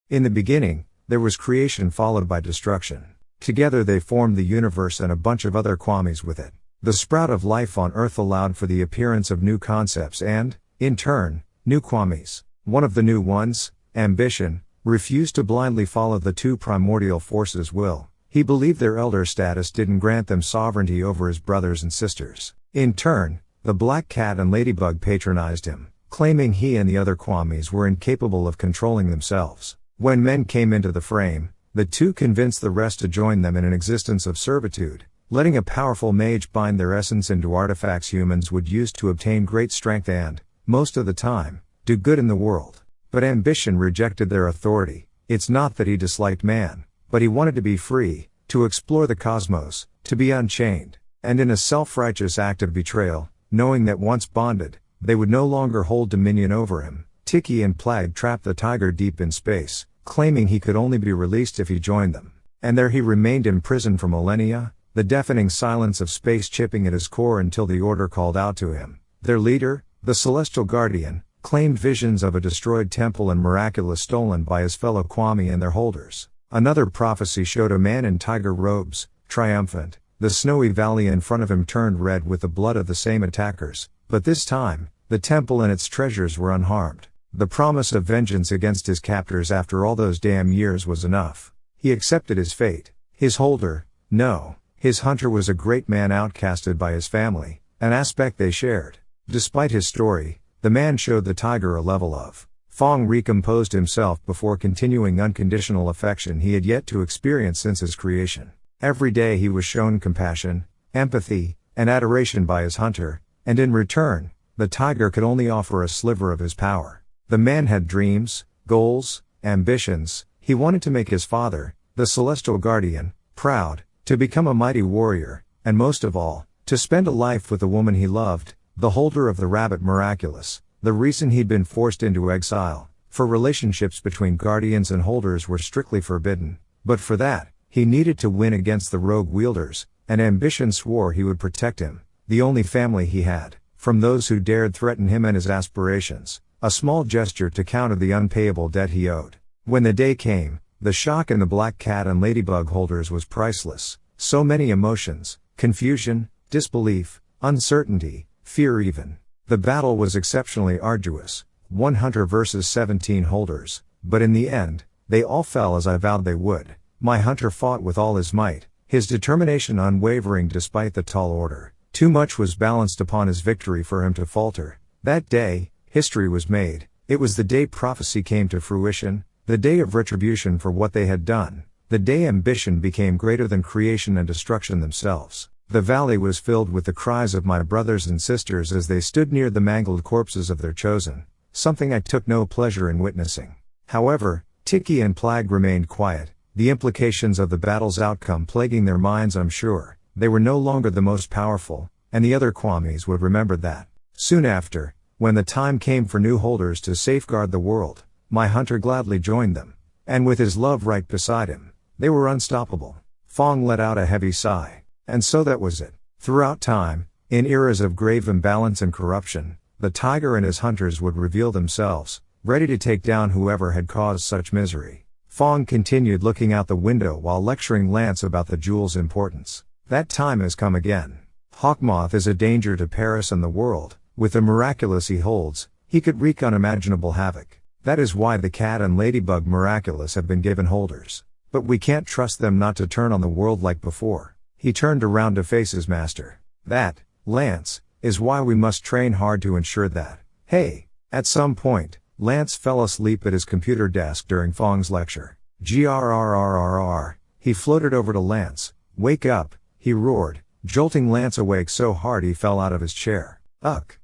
In the beginning, there was creation followed by destruction. Together they formed the universe and a bunch of other kwamis with it. The sprout of life on Earth allowed for the appearance of new concepts and, in turn, new kwamis. One of the new ones, ambition, refused to blindly follow the two primordial forces' will. He believed their elder status didn't grant them sovereignty over his brothers and sisters. In turn, the black cat and ladybug patronized him, claiming he and the other kwamis were incapable of controlling themselves. When men came into the frame, the two convinced the rest to join them in an existence of servitude, letting a powerful mage bind their essence into artifacts humans would use to obtain great strength and, most of the time, do good in the world. But ambition rejected their authority. It's not that he disliked man, but he wanted to be free, to explore the cosmos, to be unchained. And in a self-righteous act of betrayal, knowing that once bonded, they would no longer hold dominion over him, Tiki and Plag trapped the tiger deep in space, claiming he could only be released if he joined them. And there he remained imprisoned for millennia, the deafening silence of space chipping at his core until the Order called out to him. Their leader, the Celestial Guardian, claimed visions of a destroyed temple and Miraculous stolen by his fellow Kwami and their holders. Another prophecy showed a man in tiger robes, triumphant. The snowy valley in front of him turned red with the blood of the same attackers, but this time, the temple and its treasures were unharmed. The promise of vengeance against his captors after all those damn years was enough. He accepted his fate. His holder, no, his hunter was a great man outcasted by his family, an aspect they shared. Despite his story, the man showed the tiger a level of. Faang recomposed himself before continuing unconditional affection he had yet to experience since his creation. Every day he was shown compassion, empathy, and adoration by his hunter, and in return, the tiger could only offer a sliver of his power. The man had dreams, goals, ambitions. He wanted to make his father, the Celestial Guardian, proud, to become a mighty warrior, and most of all, to spend a life with the woman he loved, the holder of the rabbit Miraculous. The reason he'd been forced into exile, for relationships between guardians and holders were strictly forbidden, but for that, he needed to win against the rogue wielders, and ambition swore he would protect him, the only family he had, from those who dared threaten him and his aspirations, a small gesture to counter the unpayable debt he owed. When the day came, the shock in the black cat and ladybug holders was priceless. So many emotions, confusion, disbelief, uncertainty, fear even. The battle was exceptionally arduous, 1 hunter versus 17 holders, but in the end, they all fell as I vowed they would. My hunter fought with all his might, his determination unwavering despite the tall order. Too much was balanced upon his victory for him to falter. That day, history was made. It was the day prophecy came to fruition, the day of retribution for what they had done, the day ambition became greater than creation and destruction themselves. The valley was filled with the cries of my brothers and sisters as they stood near the mangled corpses of their chosen, something I took no pleasure in witnessing. However, Tiki and Plag remained quiet, the implications of the battle's outcome plaguing their minds. I'm sure they were no longer the most powerful, and the other Kwamis would remember that. Soon after, when the time came for new holders to safeguard the world, my hunter gladly joined them, and with his love right beside him, they were unstoppable. Faang let out a heavy sigh. And so that was it. Throughout time, in eras of grave imbalance and corruption, the tiger and his hunters would reveal themselves, ready to take down whoever had caused such misery. Faang continued looking out the window while lecturing Lance about the jewel's importance. That time has come again. Hawkmoth is a danger to Paris and the world. With the Miraculous he holds, he could wreak unimaginable havoc. That is why the cat and ladybug Miraculous have been given holders. But we can't trust them not to turn on the world like before. He turned around to face his master. That, Lance, is why we must train hard to ensure that. Hey! At some point, Lance fell asleep at his computer desk during Faang's lecture. Grrrrrrr. He floated over to Lance. Wake up, he roared, jolting Lance awake so hard he fell out of his chair. Ugh!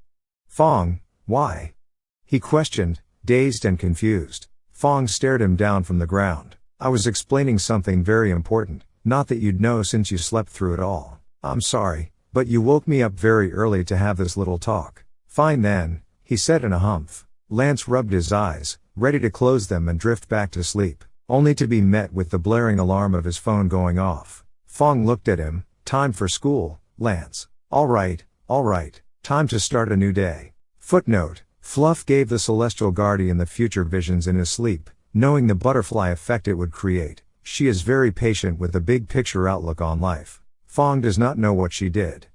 Faang, why? He questioned, dazed and confused. Faang stared him down from the ground. I was explaining something very important. Not that you'd know since you slept through it all. I'm sorry, but you woke me up very early to have this little talk. Fine then, he said in a humph. Lance rubbed his eyes, ready to close them and drift back to sleep, only to be met with the blaring alarm of his phone going off. Faang looked at him. Time for school, Lance. All right, time to start a new day. Footnote: Fluff gave the Celestial Guardian the future visions in his sleep, Knowing the butterfly effect it would create, she is very patient with the big picture outlook on life. Faang does not know what she did.